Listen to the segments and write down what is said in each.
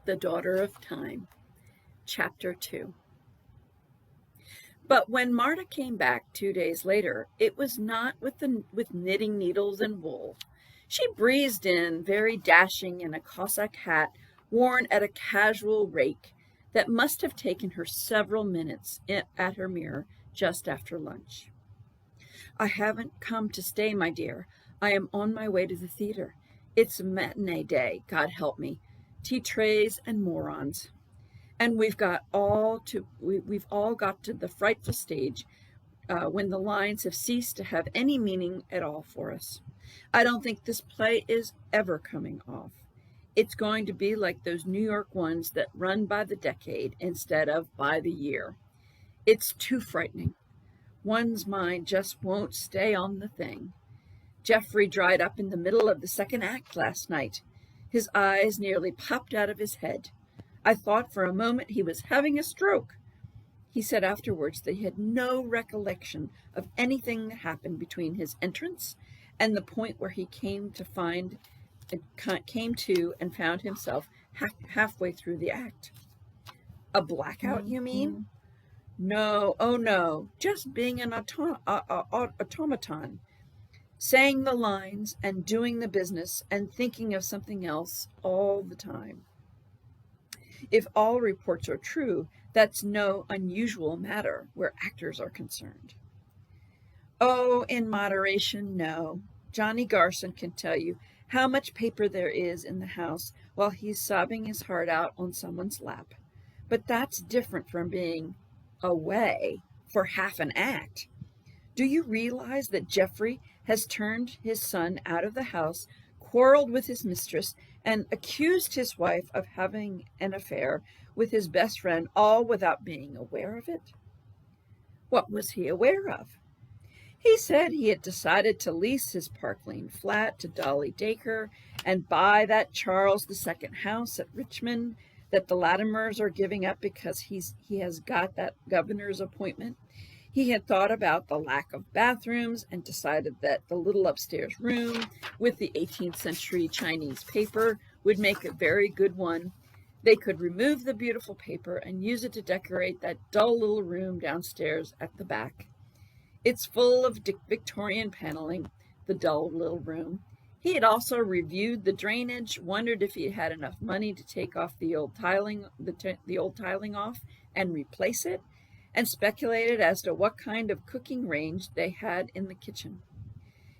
The Daughter of Time, Chapter 2. But when Marta came back 2 days later, it was not with knitting needles and wool. She breezed in, very dashing, in a Cossack hat worn at a casual rake that must have taken her several minutes at her mirror just after lunch. "I haven't come to stay, my dear. I am on my way to the theater. It's a matinee day, God help me. Tea trays and morons. And we've all got to the frightful stage when the lines have ceased to have any meaning at all for us. I don't think this play is ever coming off. It's going to be like those New York ones that run by the decade instead of by the year. It's too frightening. One's mind just won't stay on the thing. Geoffrey dried up in the middle of the second act last night. His eyes nearly popped out of his head. I thought for a moment he was having a stroke. He said afterwards that he had no recollection of anything that happened between his entrance and the point where he came to and found himself halfway through the act. A blackout, you mean? No, oh no, just being an automaton, saying the lines and doing the business and thinking of something else all the time. If all reports are true, that's no unusual matter where actors are concerned." "Oh, in moderation, no. Johnny Garson can tell you how much paper there is in the house while he's sobbing his heart out on someone's lap. But that's different from being away for half an act. Do you realize that Geoffrey has turned his son out of the house, quarreled with his mistress, and accused his wife of having an affair with his best friend, all without being aware of it?" "What was he aware of?" "He said he had decided to lease his Park Lane flat to Dolly Dacre and buy that Charles II house at Richmond that the Latimers are giving up because he has got that governor's appointment. He had thought about the lack of bathrooms and decided that the little upstairs room with the 18th century Chinese paper would make a very good one. They could remove the beautiful paper and use it to decorate that dull little room downstairs at the back. It's full of Victorian paneling, the dull little room. He had also reviewed the drainage, wondered if he had enough money to take off the old tiling off and replace it, and speculated as to what kind of cooking range they had in the kitchen.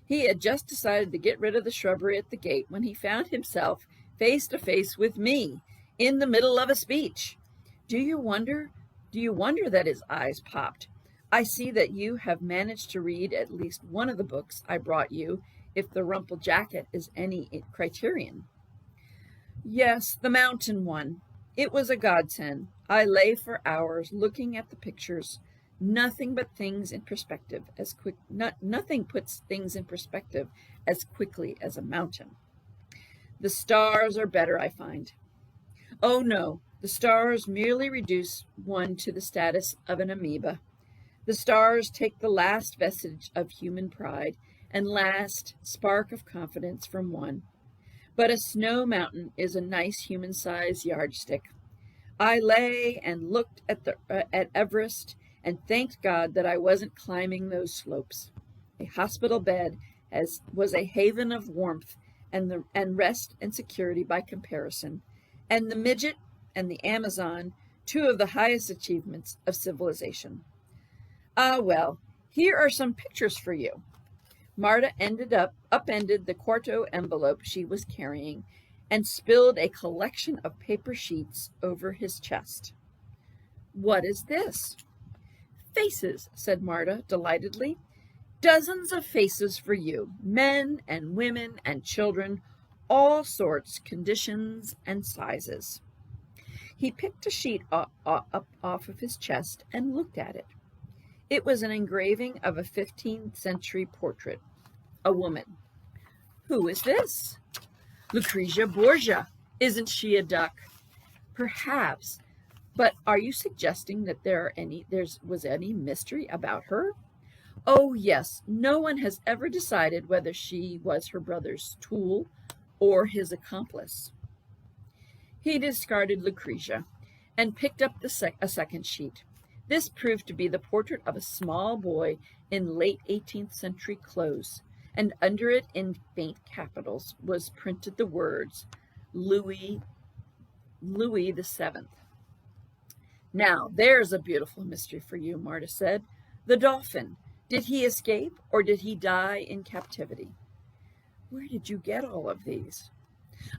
He had just decided to get rid of the shrubbery at the gate when he found himself face to face with me in the middle of a speech. Do you wonder that his eyes popped? I see that you have managed to read at least one of the books I brought you, if the rumpled jacket is any criterion." "Yes, the mountain one. It was a godsend. I lay for hours looking at the pictures. Nothing puts things in perspective as quickly as a mountain. The stars are better, I find." "Oh no, the stars merely reduce one to the status of an amoeba. The stars take the last vestige of human pride and last spark of confidence from one. But a snow mountain is a nice human-sized yardstick. I lay and looked at Everest and thanked God that I wasn't climbing those slopes. A hospital bed was a haven of warmth and rest and security by comparison, and the midget and the Amazon, two of the highest achievements of civilization. Ah, well, here are some pictures for you." Marta upended the quarto envelope she was carrying and spilled a collection of paper sheets over his chest. "What is this?" "Faces," said Marta delightedly. "Dozens of faces for you, men and women and children, all sorts, conditions, and sizes." He picked a sheet up off of his chest and looked at it. It was an engraving of a 15th century portrait. A woman. "Who is this?" "Lucrezia Borgia. Isn't she a duck?" "Perhaps. But are you suggesting that there was any mystery about her?" "Oh, yes. No one has ever decided whether she was her brother's tool or his accomplice." He discarded Lucretia and picked up a second sheet. This proved to be the portrait of a small boy in late 18th century clothes, and under it in faint capitals was printed the words, Louis VII. Now, there's a beautiful mystery for you, Marta said. The dolphin, did he escape or did he die in captivity? Where did you get all of these?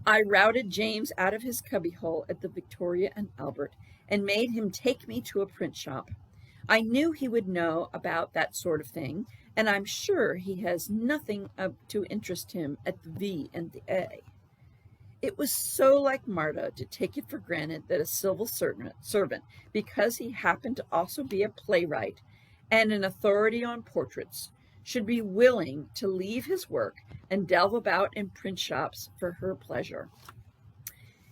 I routed James out of his cubbyhole at the Victoria and Albert and made him take me to a print shop. I knew he would know about that sort of thing, and I'm sure he has nothing to interest him at the V and the A. It was so like Marta to take it for granted that a civil servant, because he happened to also be a playwright and an authority on portraits, should be willing to leave his work and delve about in print shops for her pleasure.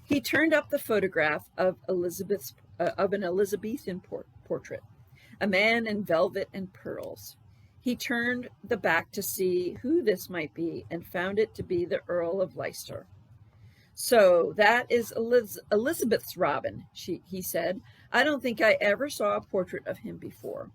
He turned up the photograph of an Elizabethan portrait, a man in velvet and pearls. He turned the back to see who this might be and found it to be the Earl of Leicester. So that is Elizabeth's Robin, he said. I don't think I ever saw a portrait of him before.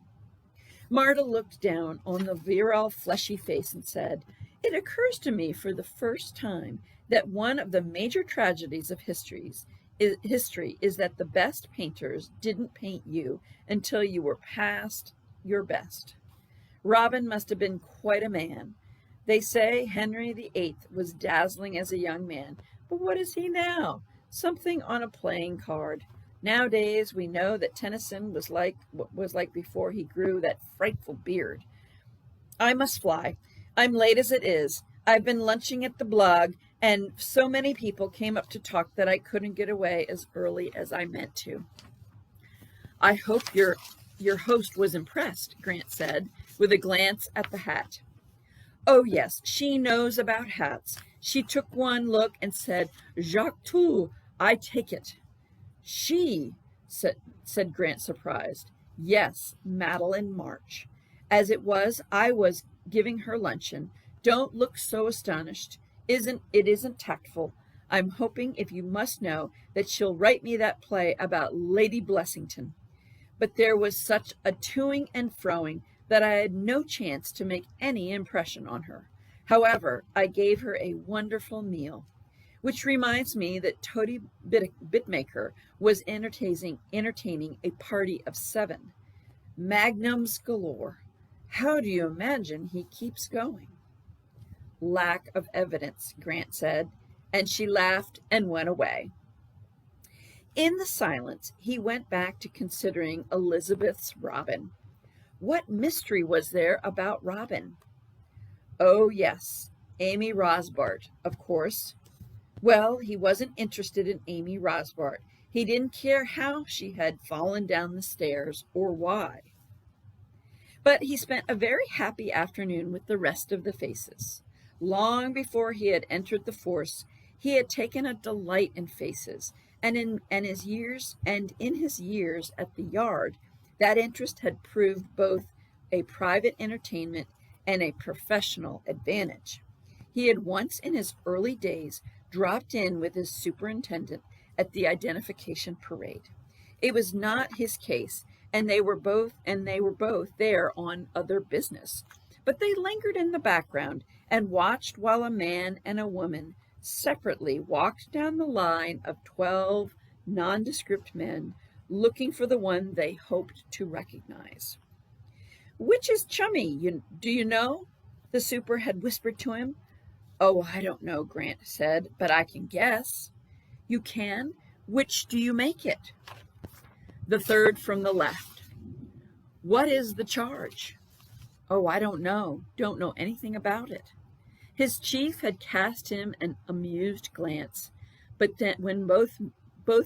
Marta looked down on the virile, fleshy face and said, It occurs to me for the first time that one of the major tragedies of history is that the best painters didn't paint you until you were past your best. Robin must have been quite a man. They say Henry VIII was dazzling as a young man, but what is he now? Something on a playing card. Nowadays, we know that Tennyson was like before he grew that frightful beard. I must fly. I'm late as it is. I've been lunching at the Blog, and so many people came up to talk that I couldn't get away as early as I meant to. I hope your host was impressed, Grant said, with a glance at the hat. Oh, yes, she knows about hats. She took one look and said, Jacques tout, I take it. She, said Grant, surprised. Yes, Madeline March. As it was, I was giving her luncheon. Don't look so astonished. It isn't tactful. I'm hoping, if you must know, that she'll write me that play about Lady Blessington. But there was such a toing and froing that I had no chance to make any impression on her. However, I gave her a wonderful meal. Which reminds me that Toady Bitmaker was entertaining a party of 7. Magnums galore. How do you imagine he keeps going? Lack of evidence, Grant said, and she laughed and went away. In the silence, he went back to considering Elizabeth's Robin. What mystery was there about Robin? Oh, yes, Amy Rosbart, of course. Well, he wasn't interested in Amy Rosbart. He didn't care how she had fallen down the stairs or why. But he spent a very happy afternoon with the rest of the faces. Long before he had entered the force, he had taken a delight in faces, and in his years at the Yard, that interest had proved both a private entertainment and a professional advantage. He had once in his early days dropped in with his superintendent at the identification parade. It was not his case, and they were both there on other business. But they lingered in the background and watched while a man and a woman separately walked down the line of 12 nondescript men looking for the one they hoped to recognize. Which is Chummy, do you know? The super had whispered to him. Oh, I don't know, Grant said, but I can guess. You can? Which do you make it? The third from the left. What is the charge? Oh, I don't know anything about it. His chief had cast him an amused glance, but then when both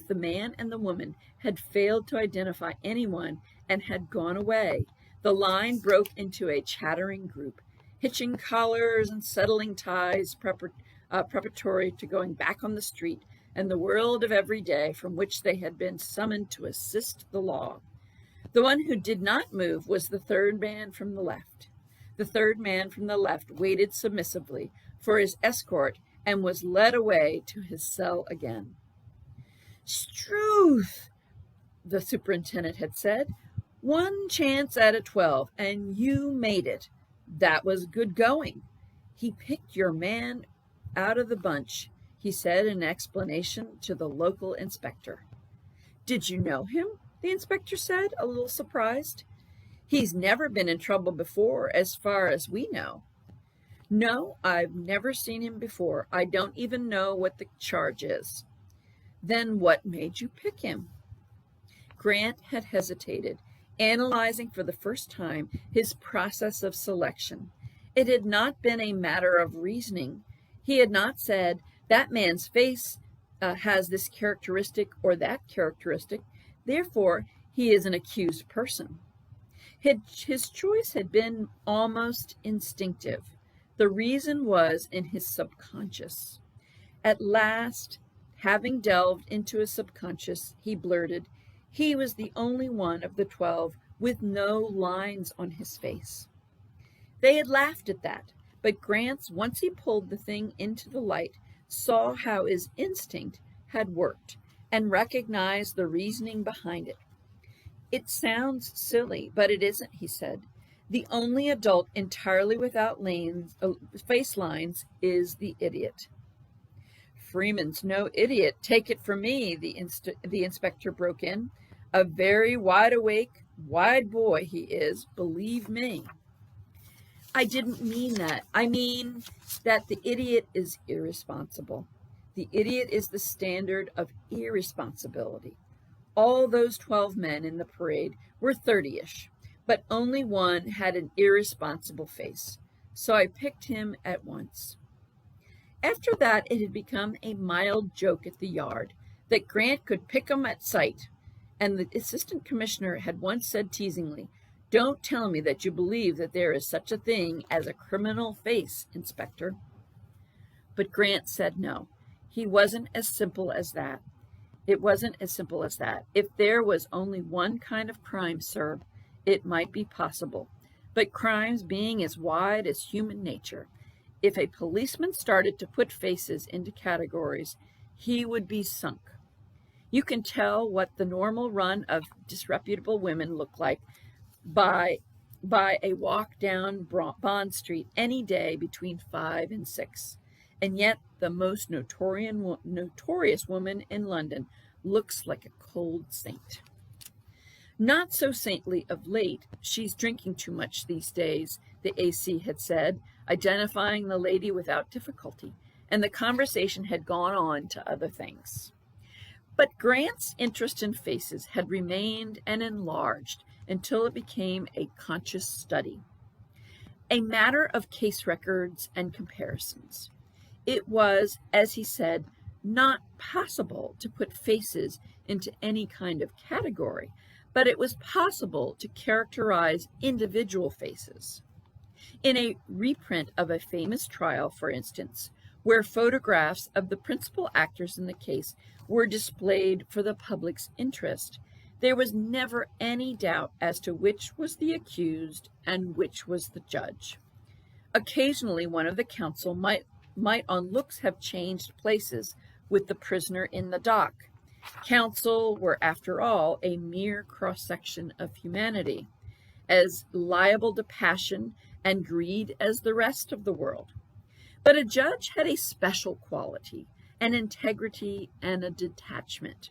the man and the woman had failed to identify anyone and had gone away, the line broke into a chattering group, hitching collars and settling ties preparatory to going back on the street and the world of every day from which they had been summoned to assist the law. The one who did not move was the third man from the left. The third man from the left waited submissively for his escort and was led away to his cell again. "Struth," the superintendent had said. "One chance out of 12, and you made it. That was good going. He picked your man out of the bunch," he said in explanation to the local inspector. "Did you know him?" the inspector said, a little surprised. "He's never been in trouble before, as far as we know." "No, I've never seen him before. I don't even know what the charge is." "Then what made you pick him?" Grant had hesitated, analyzing for the first time his process of selection. It had not been a matter of reasoning. He had not said, "That man's face has this characteristic or that characteristic, therefore he is an accused person." His choice had been almost instinctive. The reason was in his subconscious. At last, having delved into his subconscious, he blurted, he was the only one of the 12 with no lines on his face. They had laughed at that, but Grant, once he pulled the thing into the light, saw how his instinct had worked and recognized the reasoning behind it. "It sounds silly, but it isn't," he said. "The only adult entirely without face lines is the idiot." "Freeman's no idiot, take it from me," the inspector broke in. "A very wide-awake, wide boy he is, believe me." "I didn't mean that. I mean that the idiot is irresponsible. The idiot is the standard of irresponsibility. All those 12 men in the parade were 30-ish, but only one had an irresponsible face, so I picked him at once." After that, it had become a mild joke at the yard that Grant could pick 'em at sight, and the assistant commissioner had once said teasingly, "Don't tell me that you believe that there is such a thing as a criminal face, Inspector." But Grant said no. He wasn't as simple as that. It wasn't as simple as that. If there was only one kind of crime, sir, it might be possible. But crimes being as wide as human nature, if a policeman started to put faces into categories, he would be sunk. You can tell what the normal run of disreputable women look like by a walk down Bond Street any day between 5 and 6. And yet the most notorious woman in London looks like a cold saint. "Not so saintly of late. She's drinking too much these days," the AC had said, identifying the lady without difficulty, and the conversation had gone on to other things. But Grant's interest in faces had remained and enlarged until it became a conscious study, a matter of case records and comparisons. It was, as he said, not possible to put faces into any kind of category, but it was possible to characterize individual faces. In a reprint of a famous trial, for instance, where photographs of the principal actors in the case were displayed for the public's interest, there was never any doubt as to which was the accused and which was the judge. Occasionally, one of the counsel might on looks have changed places with the prisoner in the dock. Counsel were, after all, a mere cross-section of humanity, as liable to passion and greed as the rest of the world. But a judge had a special quality, an integrity and a detachment.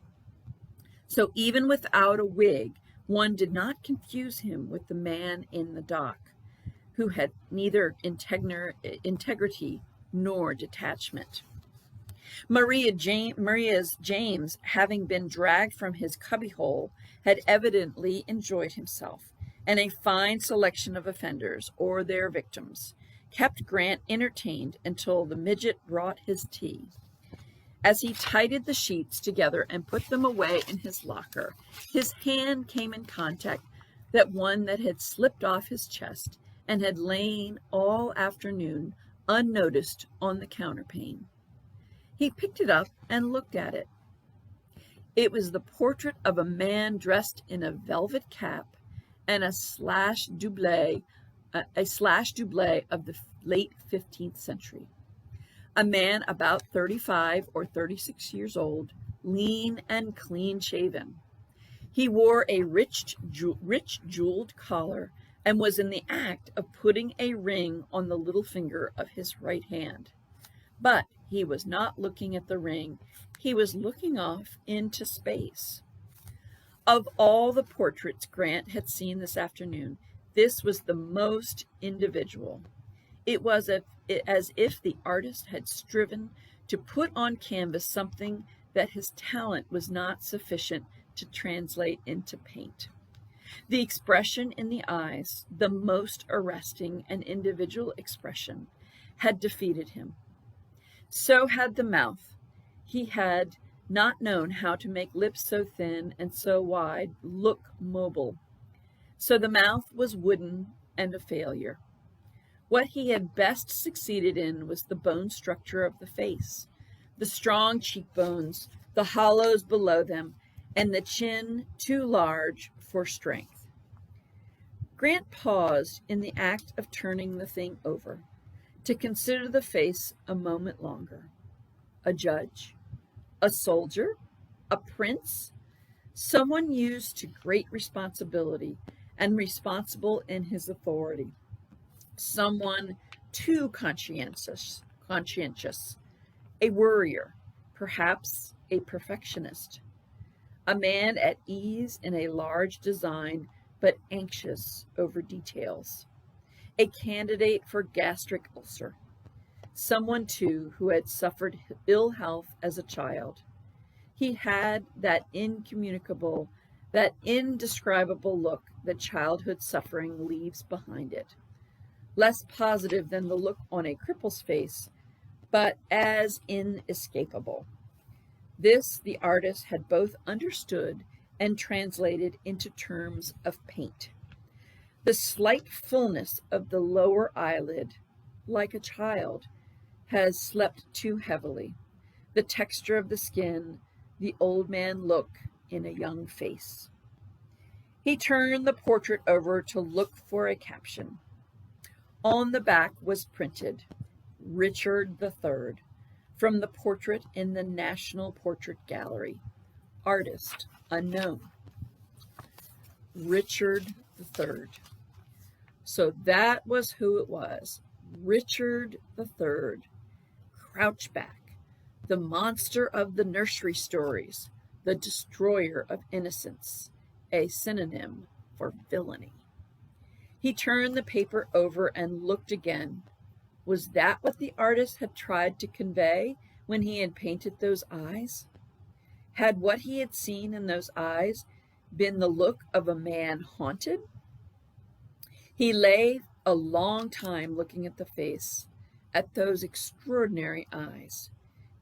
So even without a wig, one did not confuse him with the man in the dock, who had neither integrity nor detachment. Maria's James, having been dragged from his cubbyhole, had evidently enjoyed himself, and a fine selection of offenders, or their victims, kept Grant entertained until the midget brought his tea. As he tidied the sheets together and put them away in his locker, his hand came in contact with one that had slipped off his chest and had lain all afternoon unnoticed on the counterpane. He picked it up and looked at it. It was the portrait of a man dressed in a velvet cap and a slash double of the late 15th century. A man about 35 or 36 years old, lean and clean-shaven. He wore a rich jeweled collar and was in the act of putting a ring on the little finger of his right hand. But he was not looking at the ring. He was looking off into space. Of all the portraits Grant had seen this afternoon, this was the most individual. It was as if the artist had striven to put on canvas something that his talent was not sufficient to translate into paint. The expression in the eyes, the most arresting and individual expression, had defeated him. So had the mouth. He had not known how to make lips so thin and so wide look mobile. So the mouth was wooden and a failure. What he had best succeeded in was the bone structure of the face, the strong cheekbones, the hollows below them, and the chin too large for strength. Grant paused in the act of turning the thing over to consider the face a moment longer. A judge, a soldier, a prince, someone used to great responsibility and responsible in his authority. Someone too conscientious, a worrier, perhaps a perfectionist, a man at ease in a large design but anxious over details, a candidate for gastric ulcer, someone too who had suffered ill health as a child. He had that incommunicable, that indescribable look that childhood suffering leaves behind it. Less positive than the look on a cripple's face, but as inescapable. This the artist had both understood and translated into terms of paint. The slight fullness of the lower eyelid, like a child, has slept too heavily. The texture of the skin, the old man look in a young face. He turned the portrait over to look for a caption. On the back was printed, Richard III, from the portrait in the National Portrait Gallery. Artist unknown. Richard III. So that was who it was. Richard III. Crouchback, the monster of the nursery stories, the destroyer of innocence, a synonym for villainy. He turned the paper over and looked again. Was that what the artist had tried to convey when he had painted those eyes? Had what he had seen in those eyes been the look of a man haunted? He lay a long time looking at the face, at those extraordinary eyes.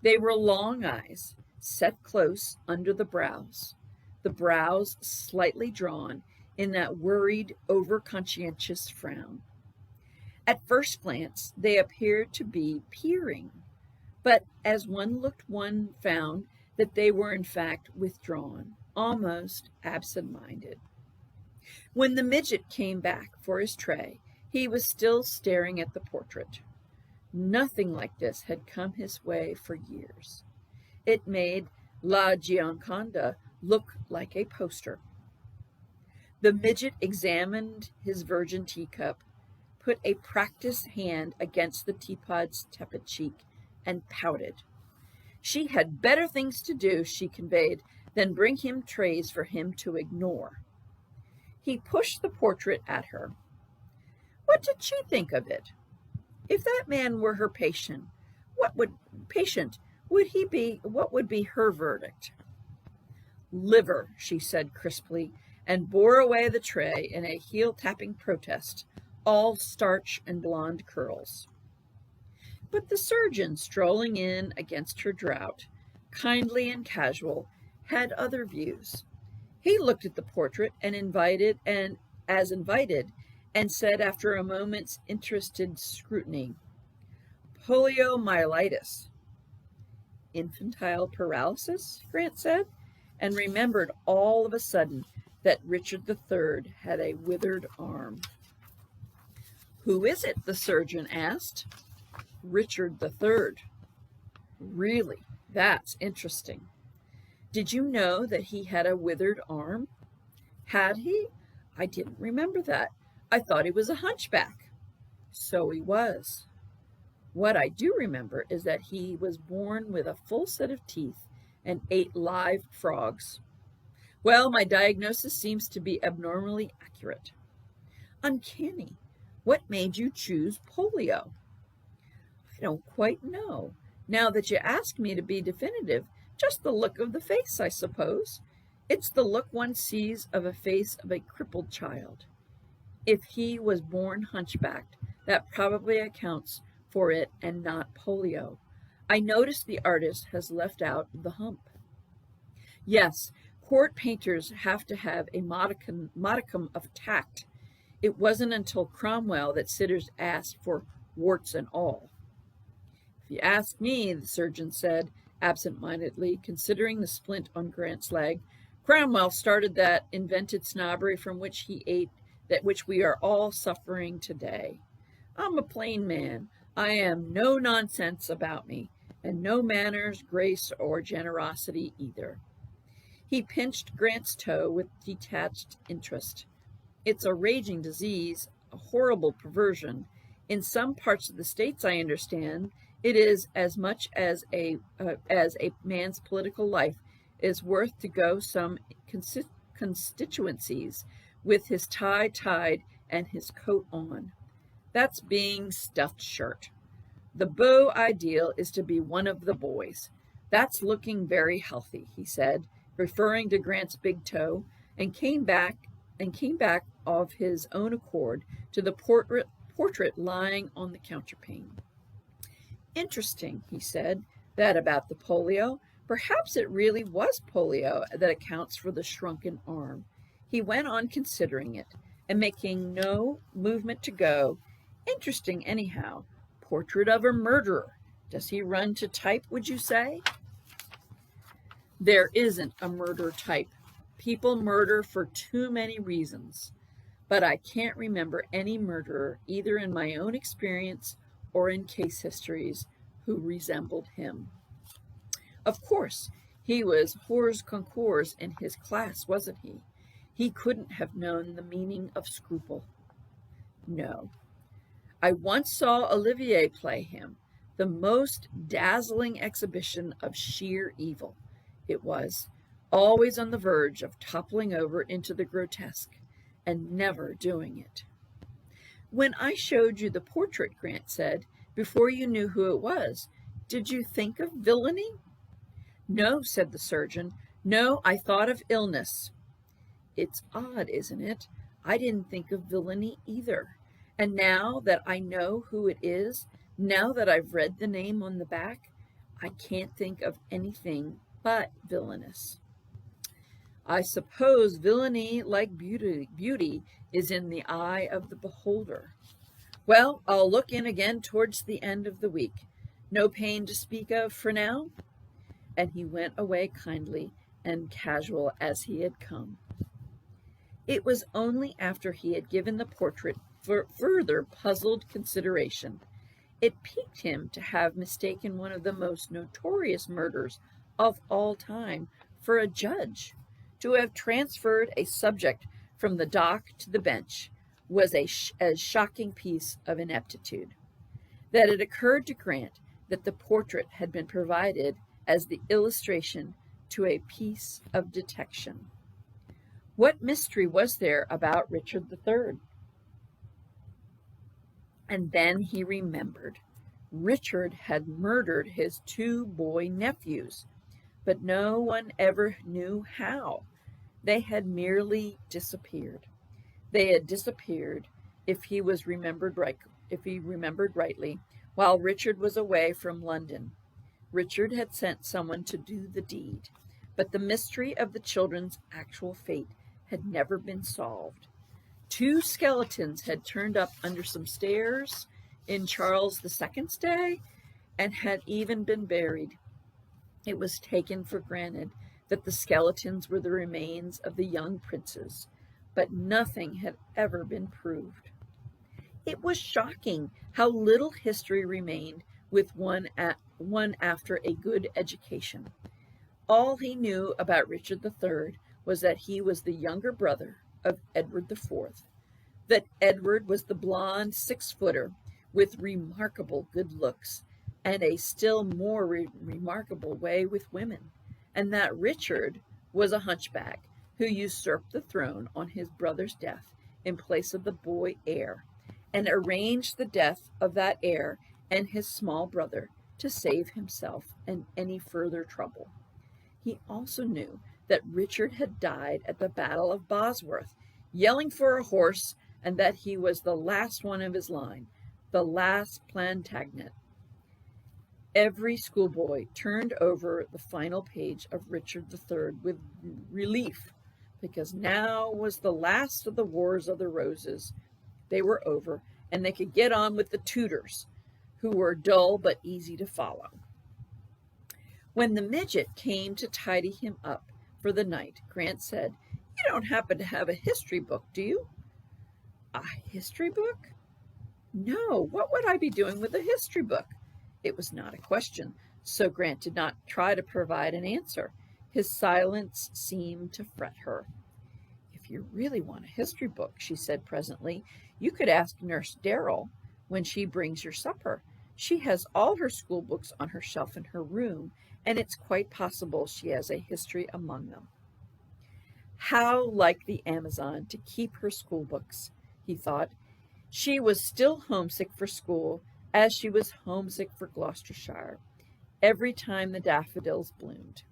They were long eyes, set close under the brows slightly drawn in that worried, over-conscientious frown. At first glance, they appeared to be peering, but as one looked, one found that they were in fact withdrawn, almost absent-minded. When the midget came back for his tray, he was still staring at the portrait. Nothing like this had come his way for years. It made La Gioconda look like a poster. The midget examined his virgin teacup, put a practiced hand against the teapot's tepid cheek, and pouted. She had better things to do, she conveyed, than bring him trays for him to ignore. He pushed the portrait at her. What did she think of it? If that man were her patient, what would be her verdict? Liver, she said crisply, and bore away the tray in a heel-tapping protest, all starch and blonde curls. But the surgeon, strolling in against her draught, kindly and casual, had other views. He looked at the portrait and invited, and said after a moment's interested scrutiny, poliomyelitis. Infantile paralysis, Grant said, and remembered all of a sudden that Richard III had a withered arm. Who is it? The surgeon asked. Richard III. Really, that's interesting. Did you know that he had a withered arm? Had he? I didn't remember that. I thought he was a hunchback. So he was. What I do remember is that he was born with a full set of teeth and ate live frogs. Well, my diagnosis seems to be abnormally accurate. Uncanny. What made you choose polio? I don't quite know. Now that you ask me to be definitive, just the look of the face, I suppose. It's the look one sees of a face of a crippled child. If he was born hunchbacked, that probably accounts for it and not polio. I notice the artist has left out the hump. Yes, court painters have to have a modicum of tact. It wasn't until Cromwell that sitters asked for warts and all. If you ask me, the surgeon said, absent-mindedly, considering the splint on Grant's leg, Cromwell started that invented snobbery from which he ate, that which we are all suffering today. I'm a plain man. I am no nonsense about me, and no manners, grace, or generosity either. He pinched Grant's toe with detached interest. It's a raging disease, a horrible perversion. In some parts of the states, I understand, it is as much as a man's political life is worth to go some constituencies with his tie tied and his coat on. That's being stuffed shirt. The beau ideal is to be one of the boys. That's looking very healthy, he said, referring to Grant's big toe, and came back of his own accord to the portrait lying on the counterpane. Interesting, he said, that about the polio. Perhaps it really was polio that accounts for the shrunken arm. He went on considering it, and making no movement to go. Interesting anyhow. Portrait of a murderer. Does he run to type, would you say? There isn't a murder type. People murder for too many reasons. But I can't remember any murderer, either in my own experience or in case histories, who resembled him. Of course, he was hors concours in his class, wasn't he? He couldn't have known the meaning of scruple. No. I once saw Olivier play him, the most dazzling exhibition of sheer evil. It was, always on the verge of toppling over into the grotesque, and never doing it. When I showed you the portrait, Grant said, before you knew who it was, did you think of villainy? No, said the surgeon. No, I thought of illness. It's odd, isn't it? I didn't think of villainy either. And now that I know who it is, now that I've read the name on the back, I can't think of anything but villainous. I suppose villainy, like beauty, is in the eye of the beholder. Well, I'll look in again towards the end of the week. No pain to speak of for now? And he went away kindly and casual as he had come. It was only after he had given the portrait further puzzled consideration. It piqued him to have mistaken one of the most notorious murders of all time for a judge. To have transferred a subject from the dock to the bench was a shocking piece of ineptitude. That it occurred to Grant that the portrait had been provided as the illustration to a piece of detection. What mystery was there about Richard III? And then he remembered. Richard had murdered his 2 boy nephews, but no one ever knew how. They had merely disappeared. They had disappeared, if he remembered rightly, while Richard was away from London. Richard had sent someone to do the deed, but the mystery of the children's actual fate had never been solved. 2 skeletons had turned up under some stairs in Charles II's day and had even been buried. It was taken for granted that the skeletons were the remains of the young princes, but nothing had ever been proved. It was shocking how little history remained with one one after a good education. All he knew about Richard III was that he was the younger brother of Edward IV, that Edward was the blonde 6-footer with remarkable good looks and a still more remarkable way with women, and that Richard was a hunchback who usurped the throne on his brother's death in place of the boy heir, and arranged the death of that heir and his small brother to save himself and any further trouble. He also knew that Richard had died at the Battle of Bosworth, yelling for a horse, and that he was the last one of his line, the last Plantagenet. Every schoolboy turned over the final page of Richard III with relief, because now was the last of the Wars of the Roses. They were over, and they could get on with the Tudors, who were dull but easy to follow. When the midget came to tidy him up for the night, Grant said, "You don't happen to have a history book, do you?" "A history book? No, what would I be doing with a history book?" It was not a question, so Grant did not try to provide an answer. His silence seemed to fret her. "If you really want a history book," she said presently, "you could ask Nurse Darrell when she brings your supper. She has all her school books on her shelf in her room, and it's quite possible she has a history among them." How like the Amazon to keep her school books, he thought. She was still homesick for school, as she was homesick for Gloucestershire, every time the daffodils bloomed.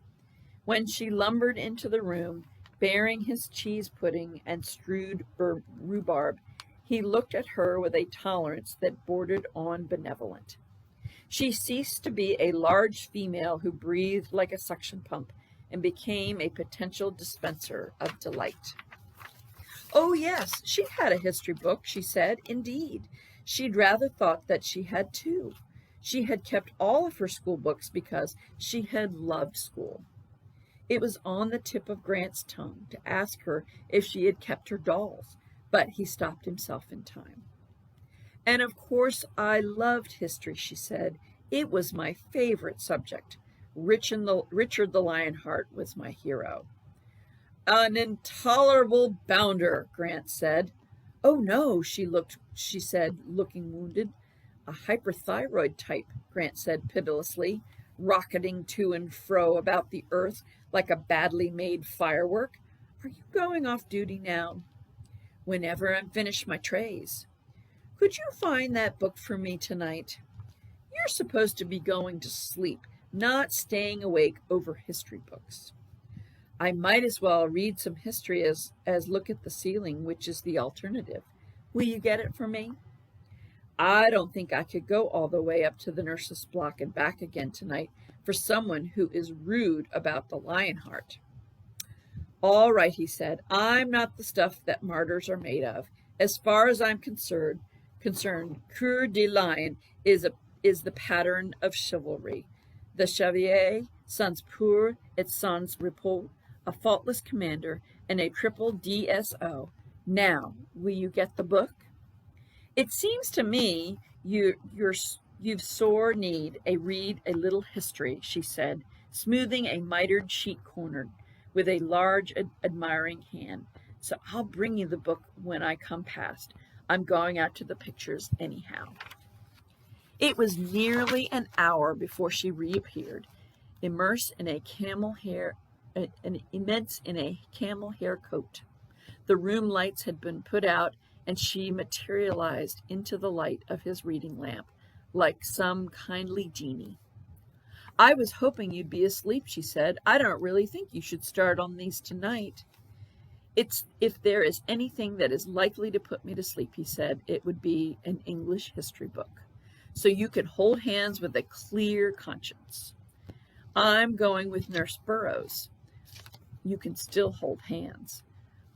When she lumbered into the room, bearing his cheese pudding and stewed rhubarb, he looked at her with a tolerance that bordered on benevolent. She ceased to be a large female who breathed like a suction pump and became a potential dispenser of delight. "Oh, yes, she had a history book," she said. "Indeed, she'd rather thought that she had two. She had kept all of her school books because she had loved school." It was on the tip of Grant's tongue to ask her if she had kept her dolls, but he stopped himself in time. "And of course I loved history," she said. "It was my favorite subject. Richard the Lionheart was my hero." "An intolerable bounder," Grant said. "Oh, no," she said, looking wounded. "A hyperthyroid type," Grant said pitilessly, rocketing to and fro about the earth like a badly made firework. "Are you going off duty now?" "Whenever I'm finished my trays." "Could you find that book for me tonight?" "You're supposed to be going to sleep, not staying awake over history books." "I might as well read some history as look at the ceiling, which is the alternative. Will you get it for me?" "I don't think I could go all the way up to the nurse's block and back again tonight for someone who is rude about the Lionheart." "All right," he said. "I'm not the stuff that martyrs are made of. As far as I'm concerned, Coeur de Lion is the pattern of chivalry. The chevalier, sans peur et sans repos, a faultless commander, and a triple DSO. Now, will you get the book?" "It seems to me you've sore need read a little history," she said, smoothing a mitered sheet corner with a large admiring hand. "So I'll bring you the book when I come past. I'm going out to the pictures anyhow." It was nearly an hour before she reappeared, immersed in a camel hair coat. The room lights had been put out, and she materialized into the light of his reading lamp like some kindly genie. "I was hoping you'd be asleep," she said. "I don't really think you should start on these tonight." If there is anything that is likely to put me to sleep," he said, "it would be an English history book. So you could hold hands with a clear conscience." "I'm going with Nurse Burroughs." "You can still hold hands."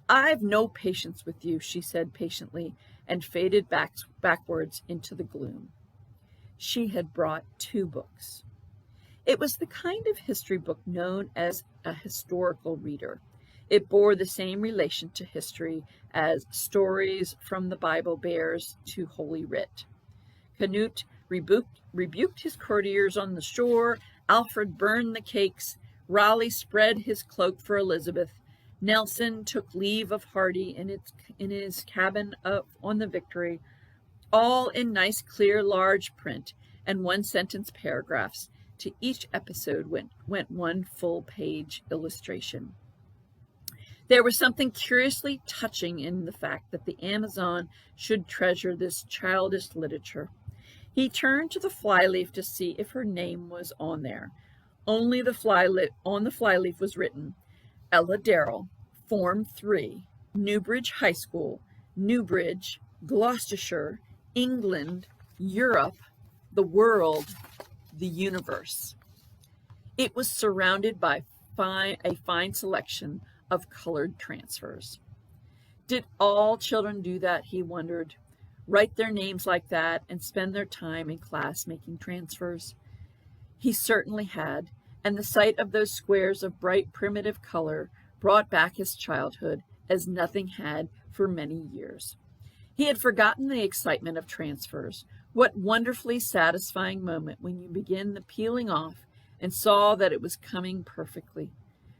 "I've no patience with you," she said patiently, and faded backwards into the gloom. She had brought two books. It was the kind of history book known as a historical reader. It bore the same relation to history as stories from the Bible bears to Holy Writ. Canute rebuked his courtiers on the shore, Alfred burned the cakes, Raleigh spread his cloak for Elizabeth, Nelson took leave of Hardy in his cabin on the Victory, all in nice, clear, large print, and one-sentence paragraphs. To each episode went one full-page illustration. There was something curiously touching in the fact that the Amazon should treasure this childish literature. He turned to the flyleaf to see if her name was on there. Only on the flyleaf was written, Ella Darrell, Form 3, Newbridge High School, Newbridge, Gloucestershire, England, Europe, the world, the universe. It was surrounded by a fine selection of colored transfers. Did all children do that, he wondered? Write their names like that and spend their time in class making transfers? He certainly had, and the sight of those squares of bright primitive color brought back his childhood as nothing had for many years. He had forgotten the excitement of transfers. What wonderfully satisfying moment when you begin the peeling off and saw that it was coming perfectly.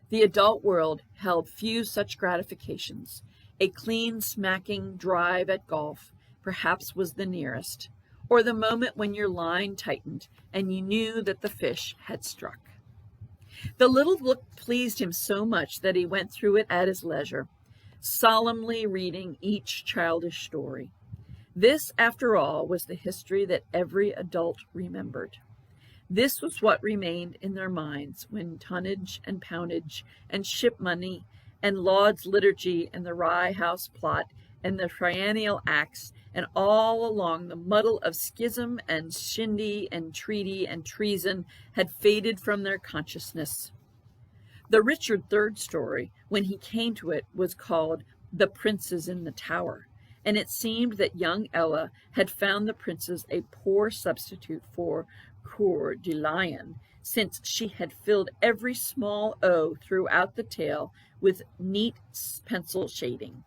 The adult world held few such gratifications. A clean smacking drive at golf perhaps was the nearest, or the moment when your line tightened and you knew that the fish had struck. The little book pleased him so much that he went through it at his leisure, solemnly reading each childish story. This, after all, was the history that every adult remembered. This was what remained in their minds when tonnage and poundage and ship money and Laud's liturgy and the Rye House plot and the triennial acts and all along the muddle of schism and shindy and treaty and treason had faded from their consciousness. The Richard III story, when he came to it, was called The Princes in the Tower, and it seemed that young Ella had found the princes a poor substitute for Coeur de Lion, since she had filled every small O throughout the tale with neat pencil shading.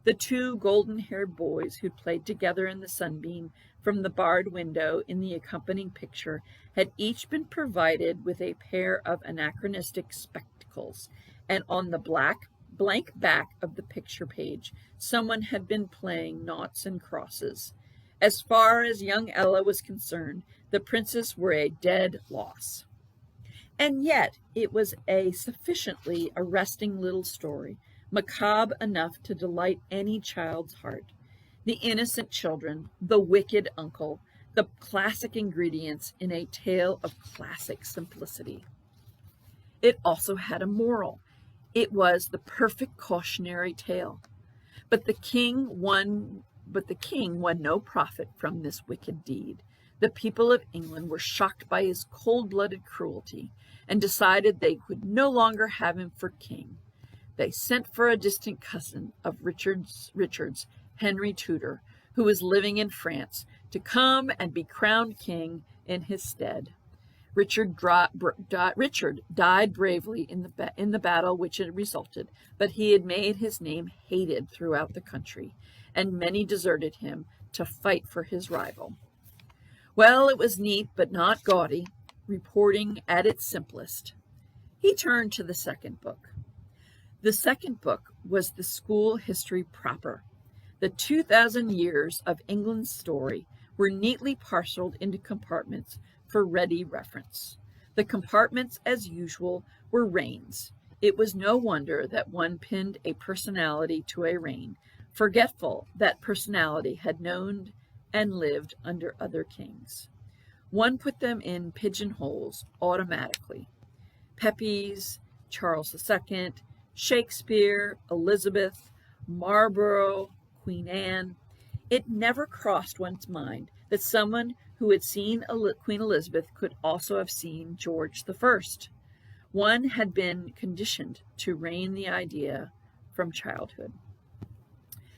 The two golden-haired boys who played together in the sunbeam from the barred window in the accompanying picture had each been provided with a pair of anachronistic spectacles, and on the blank back of the picture page someone had been playing noughts and crosses. As far as young Ella was concerned, the princes were a dead loss. And yet it was a sufficiently arresting little story, macabre enough to delight any child's heart. The innocent children, the wicked uncle, the classic ingredients in a tale of classic simplicity. It also had a moral. It was the perfect cautionary tale. But the king won no profit from this wicked deed. The people of England were shocked by his cold-blooded cruelty and decided they could no longer have him for king. They sent for a distant cousin of Richard's, Henry Tudor, who was living in France, to come and be crowned king in his stead. Richard died bravely in the battle which it resulted, but he had made his name hated throughout the country, and many deserted him to fight for his rival. Well, it was neat but not gaudy, reporting at its simplest. He turned to the second book. The second book was the school history proper. The 2,000 years of England's story were neatly parceled into compartments for ready reference. The compartments, as usual, were reigns. It was no wonder that one pinned a personality to a reign, forgetful that personality had known and lived under other kings. One put them in pigeonholes automatically. Pepys, Charles II, Shakespeare, Elizabeth, Marlborough, Queen Anne. It never crossed one's mind that someone who had seen Queen Elizabeth could also have seen George I. One had been conditioned to reign the idea from childhood.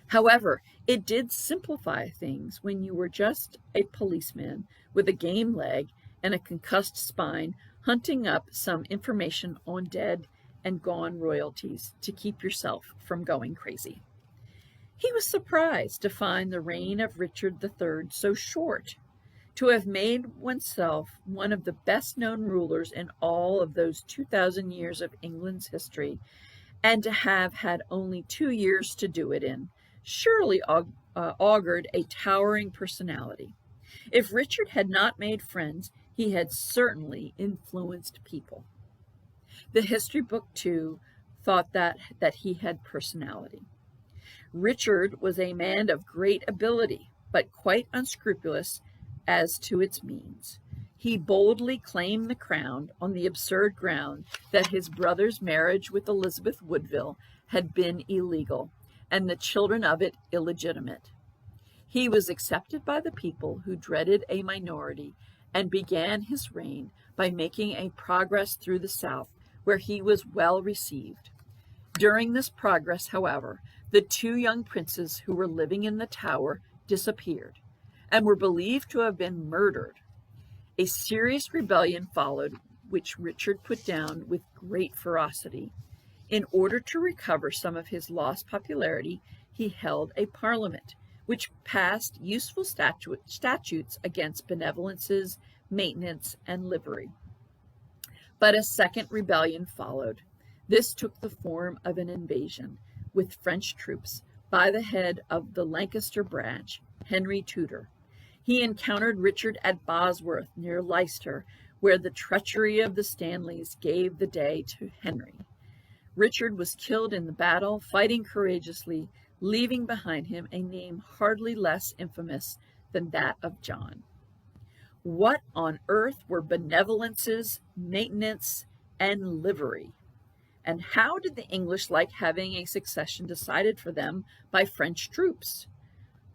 However, it did simplify things when you were just a policeman with a game leg and a concussed spine hunting up some information on dead and gone royalties to keep yourself from going crazy. He was surprised to find the reign of Richard III so short. To have made oneself one of the best-known rulers in all of those 2,000 years of England's history, and to have had only 2 years to do it in, surely augured a towering personality. If Richard had not made friends, he had certainly influenced people. The history book, too, thought that he had personality. Richard was a man of great ability, but quite unscrupulous as to its means. He boldly claimed the crown on the absurd ground that his brother's marriage with Elizabeth Woodville had been illegal, and the children of it illegitimate. He was accepted by the people, who dreaded a minority, and began his reign by making a progress through the South, where he was well received. During this progress, however, the 2 young princes who were living in the Tower disappeared, and were believed to have been murdered. A serious rebellion followed, which Richard put down with great ferocity. In order to recover some of his lost popularity, he held a parliament, which passed useful statutes against benevolences, maintenance, and livery. But a second rebellion followed. This took the form of an invasion, with French troops, by the head of the Lancaster branch, Henry Tudor. He encountered Richard at Bosworth, near Leicester, where the treachery of the Stanleys gave the day to Henry. Richard was killed in the battle, fighting courageously, leaving behind him a name hardly less infamous than that of John. What on earth were benevolences, maintenance, and livery? And how did the English like having a succession decided for them by French troops?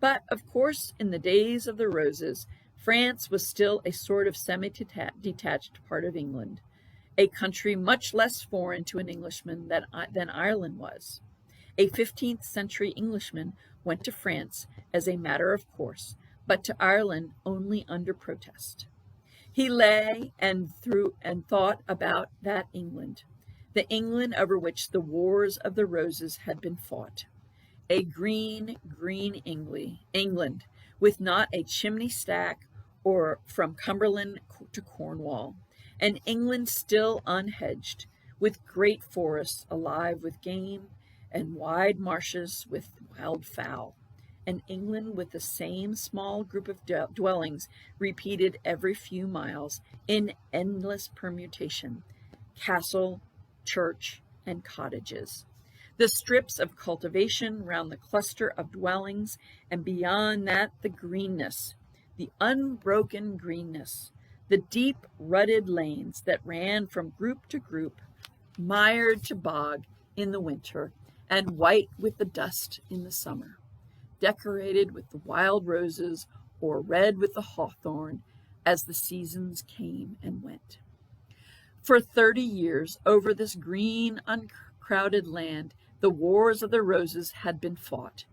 But, of course, in the days of the Roses, France was still a sort of semi-detached part of England, a country much less foreign to an Englishman than Ireland was. A 15th century Englishman went to France as a matter of course, but to Ireland only under protest. He lay and thought about that England, the England over which the Wars of the Roses had been fought. A green England, with not a chimney stack or from Cumberland to Cornwall, an England still unhedged, with great forests alive with game, and wide marshes with wild fowl, an England with the same small group of dwellings repeated every few miles in endless permutation, castle, church, and cottages. The strips of cultivation round the cluster of dwellings, and beyond that the greenness, the unbroken greenness, the deep rutted lanes that ran from group to group, mired to bog in the winter, and white with the dust in the summer, decorated with the wild roses or red with the hawthorn as the seasons came and went. For 30 years over this green, uncrowded land, the Wars of the Roses had been fought,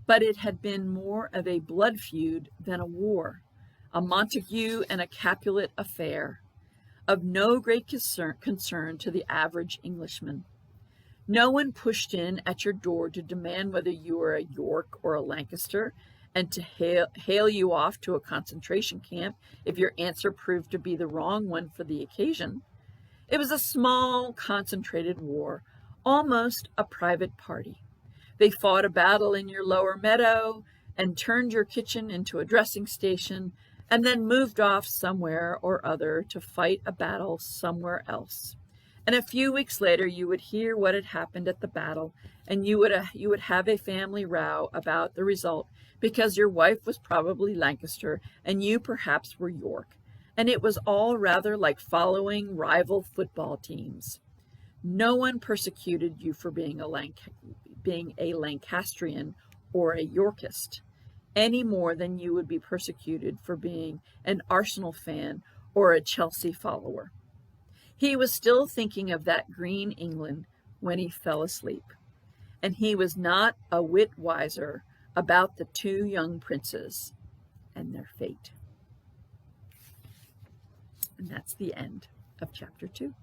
but it had been more of a blood feud than a war, a Montague and a Capulet affair, of no great concern to the average Englishman. No one pushed in at your door to demand whether you were a York or a Lancaster, and to hail you off to a concentration camp if your answer proved to be the wrong one for the occasion. It was a small, concentrated war, almost a private party. They fought a battle in your lower meadow and turned your kitchen into a dressing station, and then moved off somewhere or other to fight a battle somewhere else. And a few weeks later you would hear what had happened at the battle, and you would have a family row about the result, because your wife was probably Lancaster and you perhaps were York, and it was all rather like following rival football teams. No one persecuted you for being a Lancastrian or a Yorkist, any more than you would be persecuted for being an Arsenal fan or a Chelsea follower. He was still thinking of that green England when he fell asleep, and he was not a whit wiser about the 2 young princes and their fate. And that's the end of chapter 2.